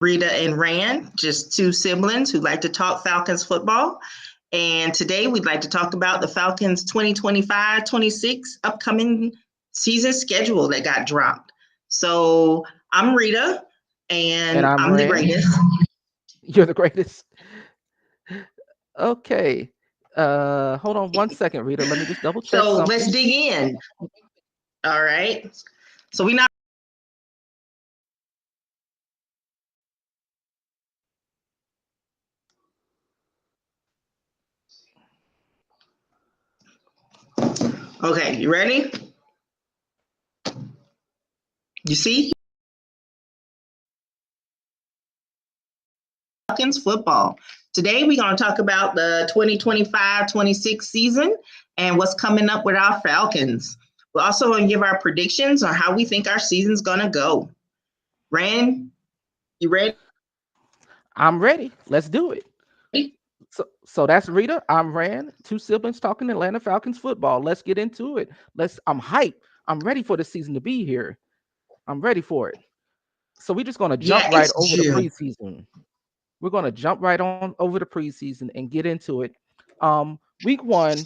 Rita and Ran, just two siblings who like to talk Falcons football. And today we'd like to talk about the Falcons 2025-26 upcoming season schedule that got dropped. So I'm Rita, And and I'm I'm the Ran. greatest. You're the greatest. Okay. Hold on one second, Rita. Let me just double check So let's something. dig in. All right. So we not okay. You ready? You see? Falcons football. Today we're going to talk about the 2025-26 season and what's coming up with our Falcons. We're also going to give our predictions on how we think our season's going to go. Ran, you ready? I'm ready. Let's do it. So that's Rita. I'm Ran. Two siblings talking Atlanta Falcons football. Let's get into it. I'm hyped. I'm ready for the season to be here. I'm ready for it. So we're just gonna jump Yeah, right it's over the June. preseason. We're gonna jump right on over the preseason and get into it. Week one,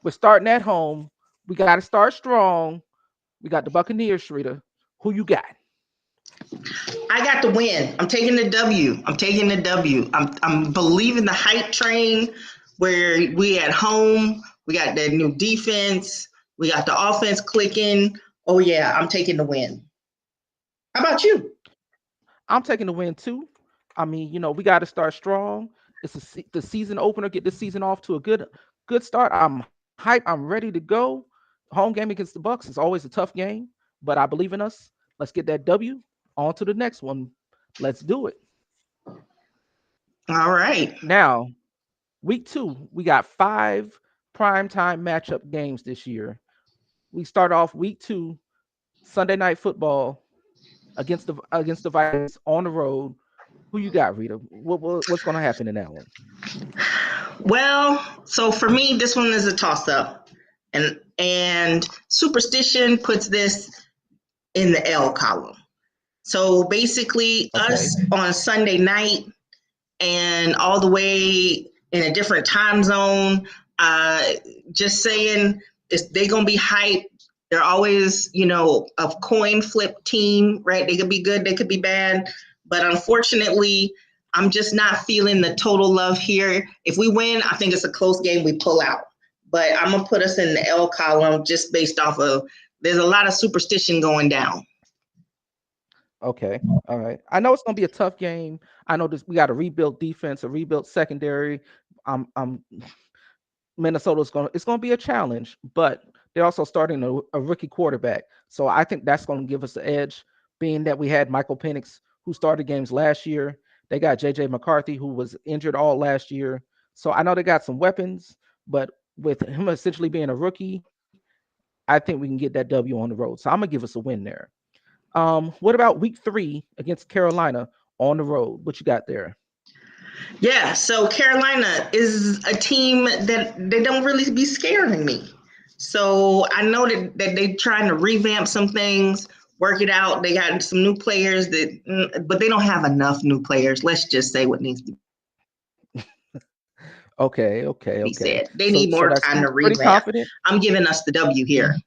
we're starting at home. We gotta start strong. We got the Buccaneers, Rita. Who you got? I got the win. I'm taking the W. I'm taking the W. I'm believing the hype train where we at home. We got that new defense. We got the offense clicking. Oh yeah, I'm taking the win. How about you? I'm taking the win too. I mean, we got to start strong. The season opener. Get this season off to a good start. I'm hyped. I'm ready to go. Home game against the Bucks is always a tough game, but I believe in us. Let's get that W. On to the next one. Let's do it. All right. Now, week two, we got 5 primetime matchup games this year. We start off week two, Sunday night football against the Vikings on the road. Who you got, Rita? What's going to happen in that one? Well, so for me, this one is a toss up, and superstition puts this in the L column. So basically, Okay. us on Sunday night and all the way in a different time zone. Uh, just saying, they're gonna be hyped. They're always, a coin flip team, right? They could be good, they could be bad, but unfortunately, I'm just not feeling the total love here. If we win, I think it's a close game. We pull out, but I'm gonna put us in the L column just based off of there's a lot of superstition going down. Okay. All right. I know it's gonna be a tough game. I know this. We got a rebuilt defense, a rebuilt secondary. I'm It's gonna be a challenge, but they're also starting a rookie quarterback. So I think that's gonna give us the edge, being that we had Michael Penix who started games last year. They got JJ McCarthy who was injured all last year. So I know they got some weapons, but with him essentially being a rookie, I think we can get that W on the road. So I'm gonna give us a win there. What about week three against Carolina on the road? What you got there? Yeah, so Carolina is a team that they don't really be scaring me. So I know that they're trying to revamp some things, work it out. They got some new players but they don't have enough new players. Let's just say what needs to be said. They need more time to Okay. revamp. So I'm that's giving us the pretty W here. confident.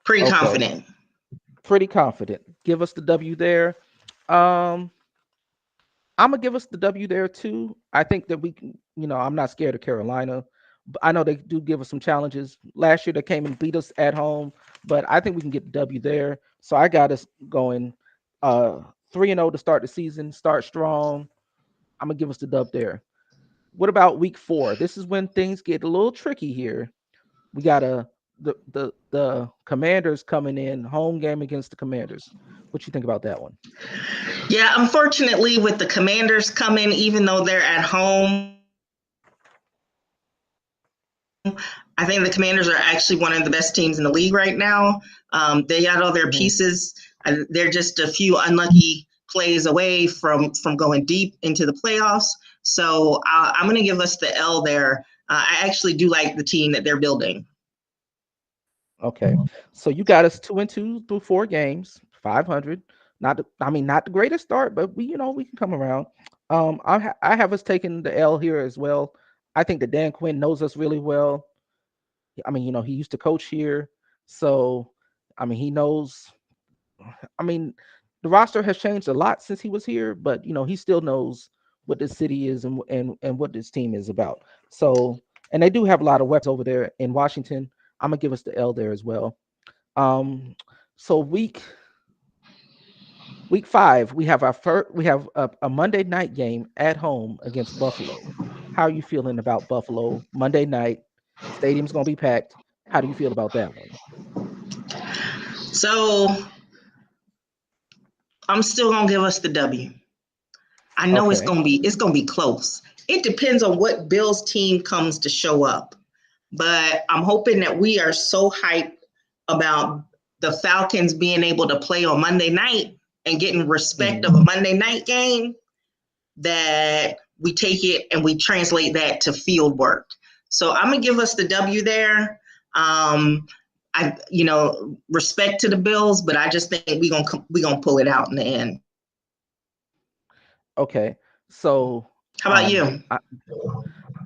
Pretty confident. Okay, pretty confident. Give us the W there. Um, I'm gonna give us the W there too. I think that we can. I'm not scared of Carolina. But I know they do give us some challenges. Last year they came and beat us at home, but I think we can get the W there. So I got us going 3-0 to start the season. Start strong. I'm gonna give us the dub there. What about week four? This is when things get a little tricky here. We got the Commanders coming in, home game against the Commanders. What you think about that one? Yeah, unfortunately, with the Commanders coming, even though they're at home, I think the Commanders are actually one of the best teams in the league right now. They got all their pieces. They're Mhm. just a few unlucky plays away from going deep into the playoffs. So I'm going to give us the L there. I actually do like the team that they're building. Okay. So you got us 2-2 through 4 games, 500. Not the greatest start, but we can come around. I have us taking the L here as well. I think that Dan Quinn knows us really well. I mean, he used to coach here, so I mean, he knows. I mean, the roster has changed a lot since he was here, but he still knows what this city is and what this team is about. So, and they do have a lot of weapons over there in Washington. I'm gonna give us the L there as well. Um, so week 5, we have a Monday night game at home against Buffalo. How are you feeling about Buffalo Monday night? Stadium's gonna be packed. How do you feel about that one? So I'm still gonna give us the W. I know it's Okay. gonna be close. It depends on what Bills team comes to show up, but I'm hoping that we are so hyped about the Falcons being able to play on Monday night and getting respect of a Monday night game that we take it and we translate that to field work. So I'm gonna give us the W there. Respect to the Bills, but I just think we gonna pull it out in the end. Okay. So How about you?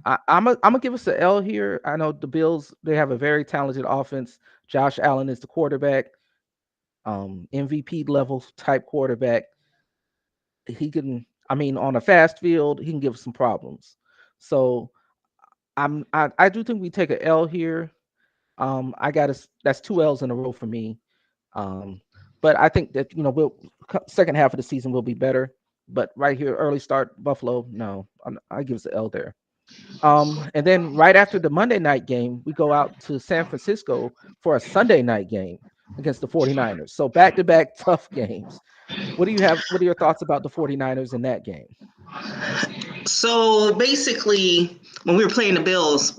I'm gonna give us an L here. I know the Bills, they have a very talented offense. Josh Allen is the quarterback, MVP level type quarterback. He can, I mean, on a fast field, he can give us some problems. So I do think we take an L here. I got us. That's 2 L's in a row for me. But I think that second half of the season will be better. But right here, early start Buffalo, no, I give us an L there. And then right after the Monday night game, we go out to San Francisco for a Sunday night game against the 49ers. So back-to-back tough games. What are your thoughts about the 49ers in that game? So basically, when we were playing the Bills,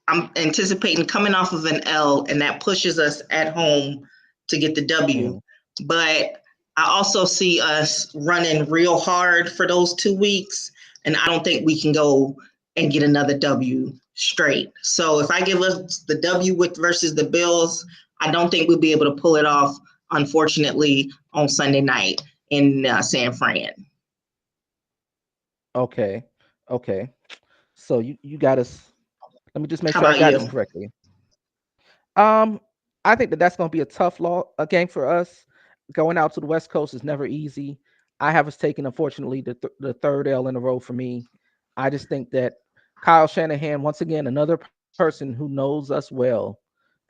I'm anticipating coming off of an L, and that pushes us at home to get the W. But I also see us running real hard for those 2 weeks, and I don't think we can go and get another W straight. So if I give us the W versus the Bills, I don't think we'll be able to pull it off, unfortunately, on Sunday night in San Fran. Okay. So you got us. Let me just make How sure I about got this you? correctly. I think that that's going to be a tough a game for us. Going out to the West Coast is never easy. I have us taking, unfortunately, the third L in a row for me. I just think that Kyle Shanahan, once again, another person who knows us well,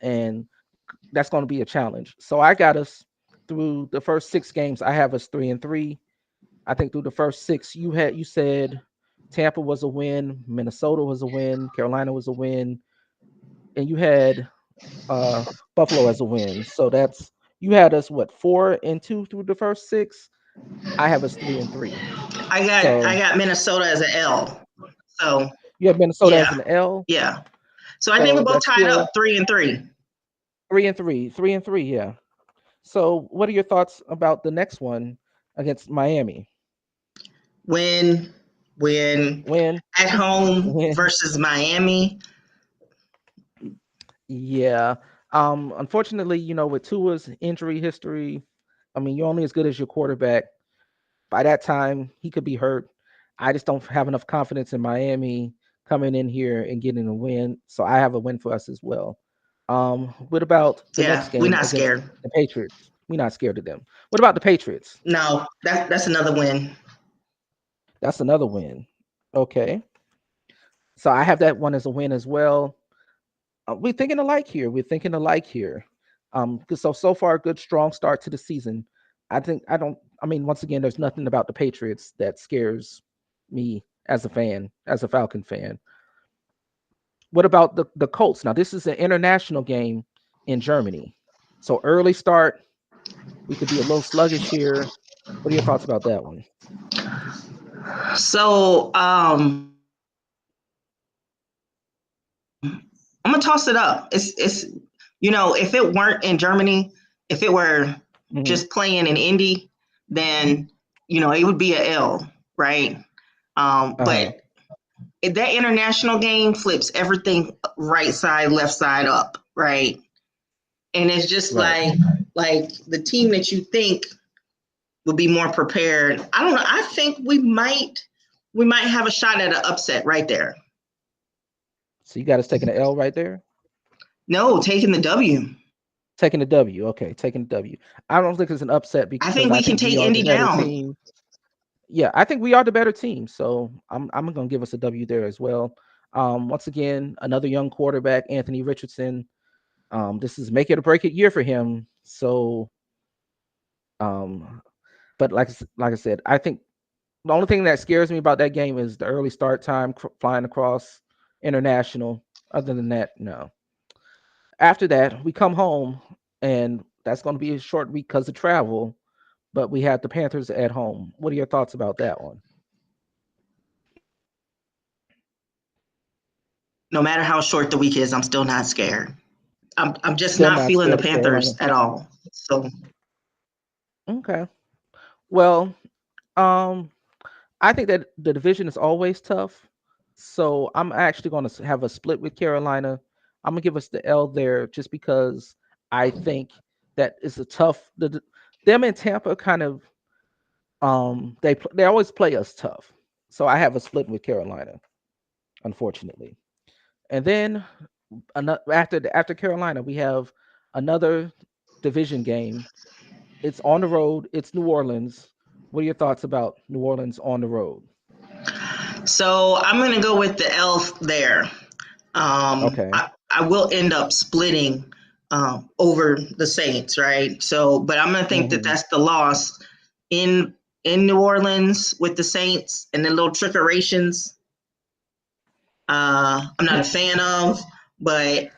and that's going to be a challenge. So I got us through the first 6 games. I have us 3-3. I think through the first 6, you said Tampa was a win, Minnesota was a win, Carolina was a win, and you had Buffalo as a win. So you had us 4-2 through the first 6. I have us 3-3. I So got Minnesota as an L. So you have Minnesota as yeah, an L. yeah. So I think we So both that's tied still up 3-3. 3-3, 3-3. Yeah. So what are your thoughts about the next one against Miami? Win, win Win, at home win. versus Miami. Yeah. Unfortunately, with Tua's injury history, I mean, you're only as good as your quarterback. By that time, he could be hurt. I just don't have enough confidence in Miami coming in here and getting a win. So I have a win for us as well. What about the next Yeah, we're game not against scared. the Patriots? We're not scared of them. What about the Patriots? No, that's another win. That's another win. Okay. So I have that one as a win as well. We're thinking alike here. Because so far, good strong start to the season. I mean, once again, there's nothing about the Patriots that scares me as a fan, as a Falcon fan. What about the Colts? Now, this is an international game in Germany. So early start, we could be a little sluggish here. What are your thoughts about that one? So I'm gonna toss it up. It's if it weren't in Germany, if it were Mhm. just playing in Indy, then it would be a L, right? Uh-huh. But that international game flips everything right side, left side up, right? And it's just Right. like the team that you think will be more prepared. I don't know. I think we might have a shot at an upset right there. So you got us taking an L right there? No, taking the W. Taking the W. Okay, taking the W. I don't think it's an upset I because think I we can think we take are the Indy better down. team. Yeah, I think we are the better team. So I'm gonna give us a W there as well. Once again, another young quarterback, Anthony Richardson. This is make it or break it year for him. So, but like I said, I think the only thing that scares me about that game is the early start time, flying across international. Other than that, no. After that, we come home, and that's going to be a short week because of travel. But we have the Panthers at home. What are your thoughts about that one? No matter how short the week is, I'm still not scared. I'm just Still not not feeling the scared of Carolina. Panthers at all. So Okay. Well, um, I think that the division is always tough. So I'm actually going to have a split with Carolina. I'm gonna give us the L there just because I think that is a tough. Them and Tampa kind of they always play us tough. So I have a split with Carolina, unfortunately. And then after Carolina, we have another division game. It's on the road. It's New Orleans. What are your thoughts about New Orleans on the road? I'm going to go with the elf there. Okay. I will end up splitting over the Saints, right? But I'm going to think that Hmm. that's the loss in New Orleans with the Saints and the little trickerations. I'm not a fan of, but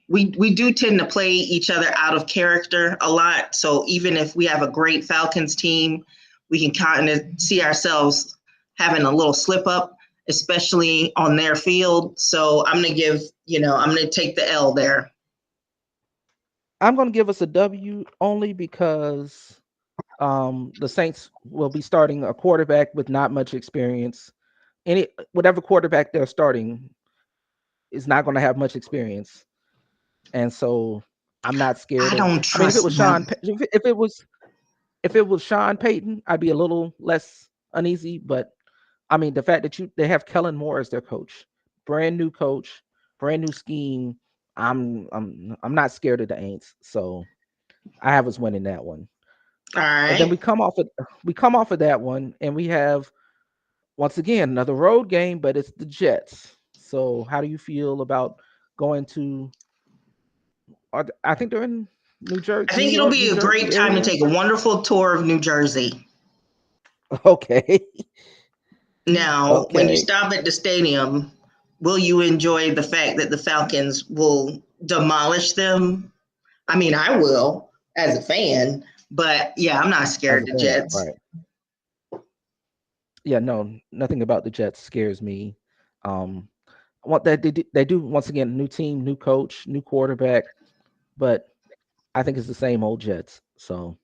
we do tend to play each other out of character a lot. So even if we have a great Falcons team, we can kind of see ourselves having a little slip up, especially on their field. So I'm going to take the L there. I'm going to give us a W only because the Saints will be starting a quarterback with not much experience. Whatever quarterback they're starting is not going to have much experience, and so I'm not scared I of. don't I mean, if it trust was them. if it was Sean Payton, I'd be a little less uneasy. But I mean, the fact that they have Kellen Moore as their brand new coach, brand new scheme. I'm not scared of the Aints, so I have us winning that one. All And then right. we come off of that one, and we have once again another road game, but it's the Jets. So how do you feel about going to? I think they're in New Jersey, I think it'll New be a great Jersey time to area. take a wonderful tour of New Jersey. Okay, Now, when you okay. stop at the stadium, will you enjoy the fact that the Falcons will demolish them? I mean, I will as a fan, but yeah, I'm not As scared a of the fan, Jets. right? Yeah, no, nothing about the Jets scares me. Um, what they do once again, new team, new coach, new quarterback, but I think it's the same old Jets. So,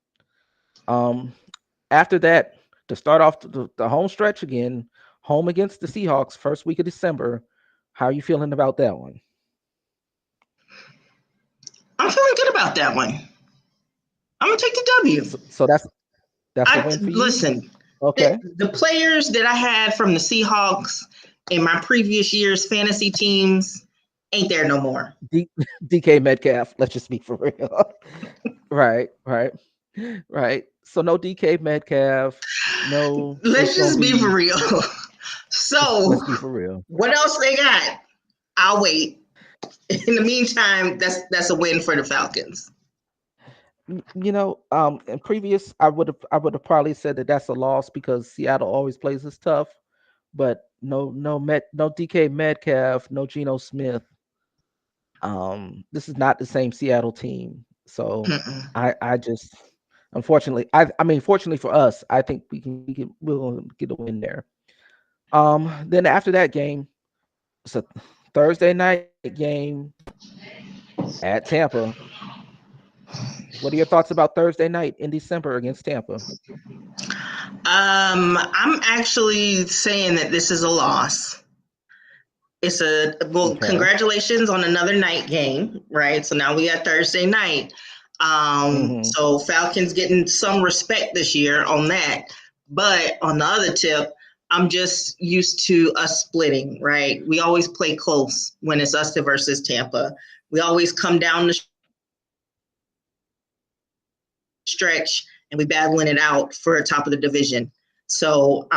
um, after that, to start off the home stretch again, home against the Seahawks, first week of December. How are you feeling about that one? I'm feeling good about that one. I'm gonna take the W. So that's a I win for you. listen. Okay. The players that I had from the Seahawks in my previous year's fantasy teams ain't there no more. D- DK Metcalf. Let's just be for real. Right, right, right. So no DK Metcalf. No, Let's it's gonna just be for be. real. So, Let's be for real. what else they got? I'll wait. In the meantime, that's a win for the Falcons. In previous, I would have probably said that that's a loss because Seattle always plays us tough. But no DK Metcalf, no Geno Smith. This is not the same Seattle team. So Mm-mm. I just unfortunately I mean fortunately for us, I think we'll get a win there. Then after that game, it's a Thursday night game at Tampa. What are your thoughts about Thursday night in December against Tampa? I'm actually saying that this is a loss. Well, Okay. congratulations on another night game, right? So now we got Thursday night. Hmm. So Falcons getting some respect this year on that. But on the other tip, I'm just used to us splitting, right? We always play close when it's us versus Tampa. We always come down the stretch and we battling it out for top of the division. So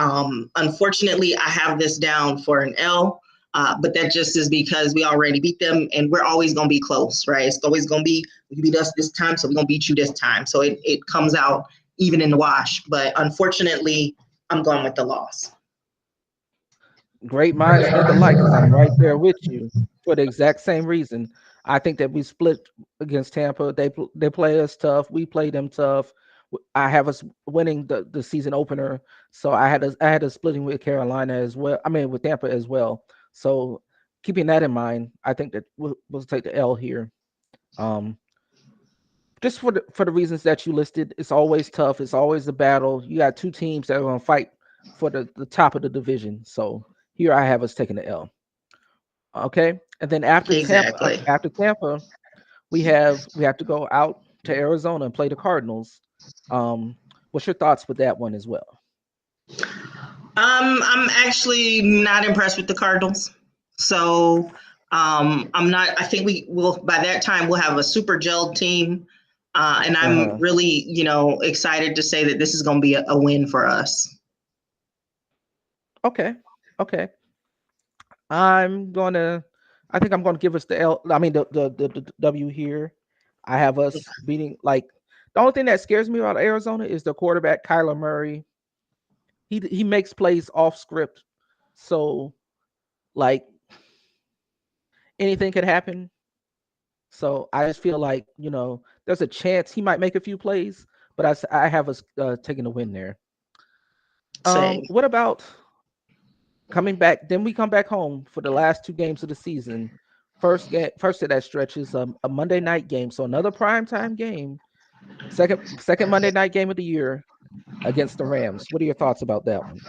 unfortunately, I have this down for an L. But that just is because we already beat them and we're always going to be close, right? It's always going to be, you beat us this time, so we're going to beat you this time. So it comes out even in the wash. But unfortunately, I'm going with the loss. Great minds think alike because I'm right there with you for the exact same reason. I think that we split against Tampa. They play us tough. We play them tough. I have us winning the season opener, so I had us splitting with Carolina as well. I mean with Tampa as well. So keeping that in mind, I think that we'll take the L here. Um, just for the reasons that you listed, it's always tough. It's always a battle. You got two teams that are going to fight for the top of the division. So here I have us taking the L. Okay, and then Exactly. after Tampa, we have to go out to Arizona and play the Cardinals. What's your thoughts with that one as well? I'm actually not impressed with the Cardinals. So I'm not. I think we will by that time we'll have a super gelled team, and Uh I'm huh. really excited to say that this is going to be a win for us. Okay. Okay. I'm gonna. I think I'm gonna give us the L. I mean the W here. I have us beating like the only thing that scares me about Arizona is the quarterback Kyler Murray. He makes plays off script, so like anything could happen. So I just feel like there's a chance he might make a few plays, but I have us taking a win there. Say, What about coming back? Then we come back home for the last two games of the season. First of that stretch is a Monday night game, so another primetime game. Second Monday night game of the year against the Rams. What are your thoughts about that one?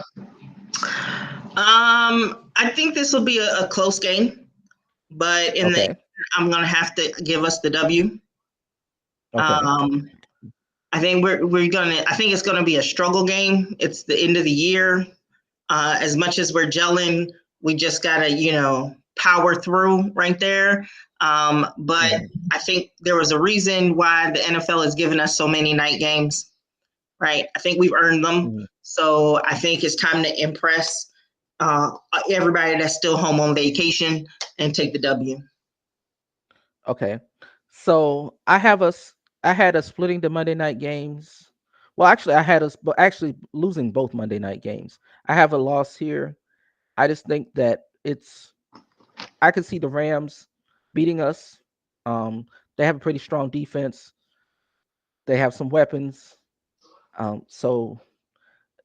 I think this will be a close game, but in the end, Okay. I'm going to have to give us the W. Okay. Um, I think we're gonna. I think it's going to be a struggle game. It's the end of the year. As much as we're gelling, we just gotta, power through right there. But Mhm. I think there was a reason why the NFL has given us so many night games, right? I think we've earned them. Mhm. So I think it's time to impress uh, everybody that's still home on vacation and take the W. Okay. So I had us splitting the Monday night games. Well, actually, I had us but actually losing both Monday night games. I have a loss here. I just think that I could see the Rams beating us. Um, they have a pretty strong defense. They have some weapons. So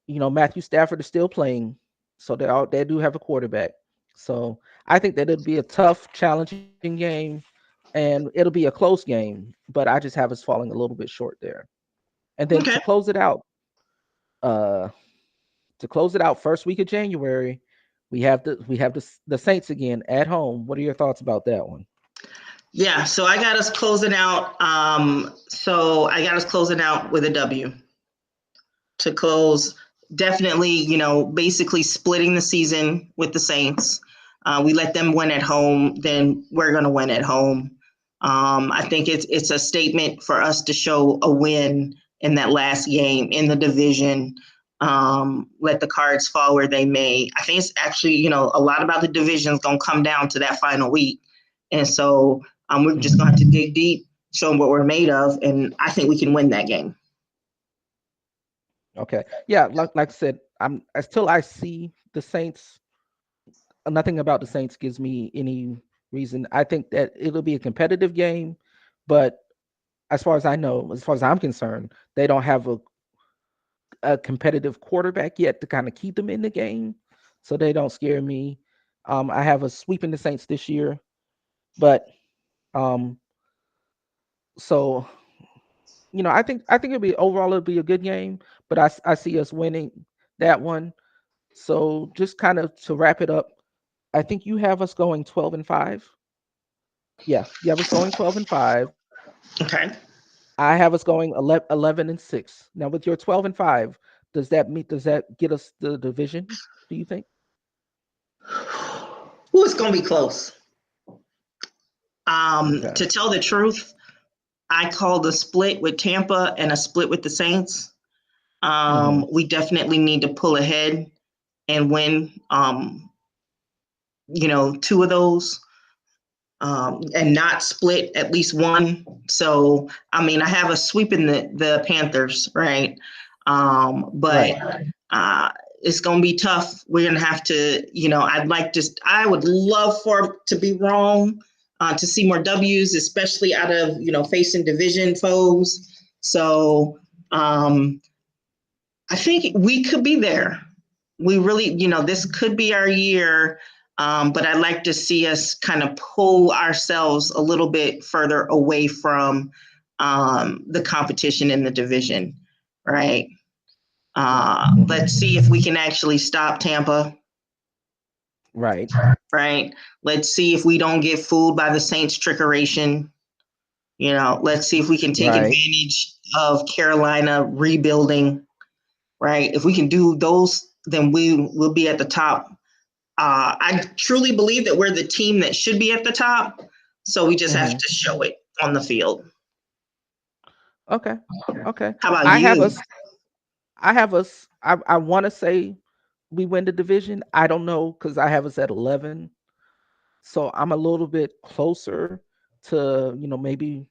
Matthew Stafford is still playing, so they do have a quarterback. So I think that it'll be a tough, challenging game, and it'll be a close game. But I just have us falling a little bit short there. And then Okay. uh, to close it out, first week of January, we have the Saints again at home. What are your thoughts about that one? Yeah. So I got us closing out. So I got us closing out with a W to close. Definitely, basically splitting the season with the Saints. We let them win at home, then we're going to win at home. I think it's a statement for us to show a win in that last game in the division. Let the cards fall where they may. I think it's actually, a lot about the division is going to come down to that final week. And so we're just going to have to dig deep, show them what we're made of. And I think we can win that game. Okay, yeah, like I said, I'm until I see the Saints. Nothing about the Saints gives me any reason. I think that it'll be a competitive game, but as far as I know, as far as I'm concerned, they don't have a competitive quarterback yet to kind of keep them in the game, so they don't scare me. I have a sweeping the Saints this year, but um, so I think it'll be a good game, but I see us winning that one. So just kind of to wrap it up, I think you have us going 12-5. Yeah, you have us going 12-5. Okay. I have us going 11-6. Now with your 12-5, does that get us the division? Do you think? Who is going to be close? Okay. To tell the truth, I called a split with Tampa and a split with the Saints. Hmm. We definitely need to pull ahead and win, two of those, and not split at least one. So, I mean, I have a sweep in the Panthers, right? But Right. uh, it's going to be tough. We're going to have to, I would love for it to be wrong, to see more W's, especially out of, facing division foes. So, I think we could be there. We really, this could be our year. But I'd like to see us kind of pull ourselves a little bit further away from the competition in the division, right? Let's Hmm. see if we can actually stop Tampa, Right. right? Let's see if we don't get fooled by the Saints' trickeration. Let's see if we can take Right. advantage of Carolina rebuilding, right? If we can do those, then we will be at the top. I truly believe that we're the team that should be at the top. So we just have Hmm. to show it on the field. Okay. Okay. How about I have you? us. I have us. I want to say we win the division. I don't know because I have us at 11. So I'm a little bit closer to maybe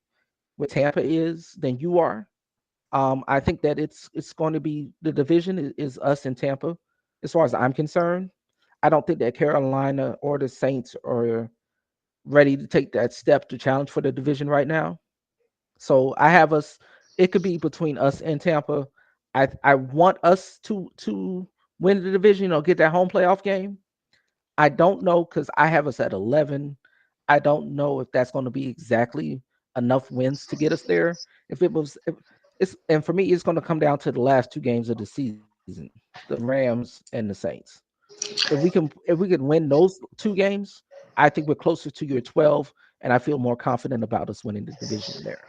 where Tampa is than you are. I think that it's going to be the division is us and Tampa, as far as I'm concerned. I don't think that Carolina or the Saints are ready to take that step to challenge for the division right now. So I have us. It could be between us and Tampa. I want us to win the division. Get that home playoff game. I don't know because I have us at 11. I don't know if that's going to be exactly enough wins to get us there. If it's and for me, it's going to come down to the last two games of the season, the Rams and the Saints. If we can win those two games, I think we're closer to your 12, and I feel more confident about us winning the division there.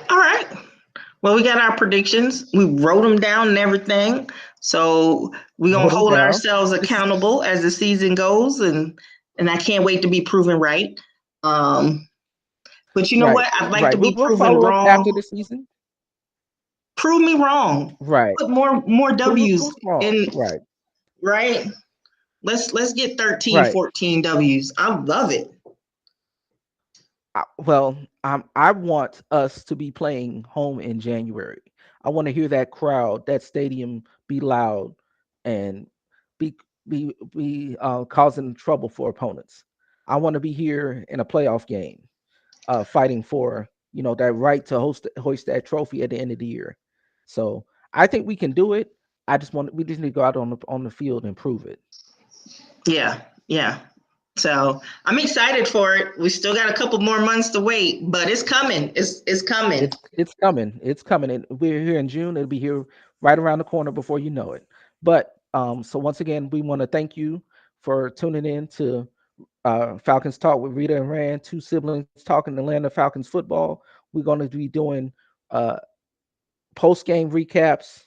All right. Well, we got our predictions. We wrote them down and everything. So we're gonna Wrote them hold down. ourselves This accountable as the season goes, and I can't wait to be proven right. Um, but you know right, what? I'd like to right. be We'll proven follow up after wrong. the season. Prove me wrong. Right. Put more Prove W's us wrong. in, Right. right? Let's get 13, Right. 14 W's. I love it. Well, I want us to be playing home in January. I want to hear that crowd, that stadium be loud and be causing trouble for opponents. I want to be here in a playoff game, fighting for that right to hoist that trophy at the end of the year. So I think we can do it. We just need to go out on the field and prove it. Yeah, yeah. So I'm excited for it. We still got a couple more months to wait, but it's coming. It's coming. It's coming. It's coming. And we're here in June. It'll be here right around the corner before you know it. But so once again, we want to thank you for tuning in to Falcons Talk with Rita and Ran, two siblings talking Atlanta Falcons football. We're going to be doing uh, post game recaps.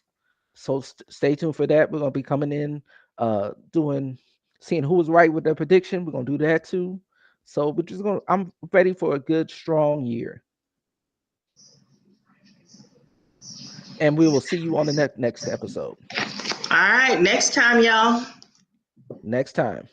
So stay tuned for that. We're going to be coming in, doing seeing who was right with their prediction. We're going to do that too. So we're just going. I'm ready for a good, strong year, and we will see you on the next episode. All right, next time, y'all. Next time.